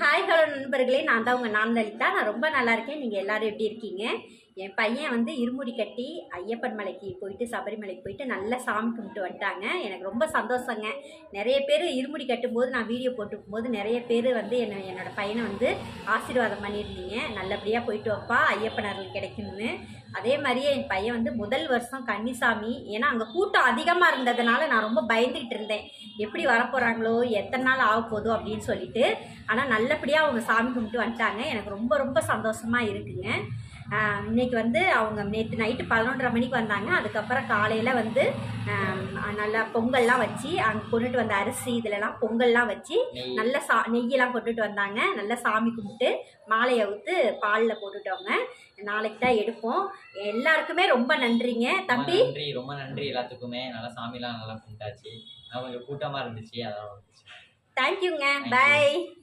Hi hello நண்பர்களே, நான் தான் உங்கள் லலிதா. நான் ரொம்ப நல்லா இருக்கேன். நீங்கள் எல்லோரும் எப்படி இருக்கீங்க? என் பையன் வந்து இருமுடி கட்டி ஐயப்பன் மலைக்கு போயிட்டு சபரிமலைக்கு போயிட்டு நல்லா சாமி கும்பிட்டு வந்துட்டாங்க. எனக்கு ரொம்ப சந்தோஷங்க. நிறைய பேர் இருமுடி கட்டும்போது நான் வீடியோ போட்டுக்கும்போது நிறைய பேர் வந்து என்னோடய பையனை வந்து ஆசீர்வாதம் பண்ணியிருந்தீங்க. நல்லபடியாக போயிட்டு வைப்பா, ஐயப்பன் அருள் கிடைக்கணும்னு. அதே மாதிரியே என் பையன் வந்து முதல் வருஷம் கன்னிசாமி, ஏன்னா அங்கே கூட்டம் அதிகமாக இருந்ததுனால நான் ரொம்ப பயந்துக்கிட்டு இருந்தேன். எப்படி வரப்போகிறாங்களோ, எத்தனை நாள் ஆக போதோ அப்படின்னு சொல்லிட்டு. ஆனால் நல்லபடியாக அவங்க சாமி கும்பிட்டு வந்துட்டாங்க. எனக்கு ரொம்ப ரொம்ப சந்தோஷமாக இருக்குங்க. இன்றைக்கி வந்து அவங்க நேற்று நைட்டு 11:30 மணிக்கு வந்தாங்க. அதுக்கப்புறம் காலையில் வந்து நல்லா பொங்கல்லாம் வச்சு அங்கே கொண்டுட்டு வந்த அரிசி இதிலலாம் பொங்கல்லாம் வச்சு நல்லா நெய்யெல்லாம் கொண்டுட்டு வந்தாங்க. நல்லா சாமி கும்பிட்டு மாலையை ஊற்று பாலில் போட்டுட்டோங்க. நாளைக்கு தான் எடுப்போம். எல்லாருக்குமே ரொம்ப நன்றிங்க தம்பி. ரொம்ப நன்றி எல்லாத்துக்குமே. நல்லா சாமிலாம் நல்லா கும்பிட்டாச்சு. கொஞ்சம் கூட்டமாக இருந்துச்சு, அதான். தேங்க்யூங்க. பாய்.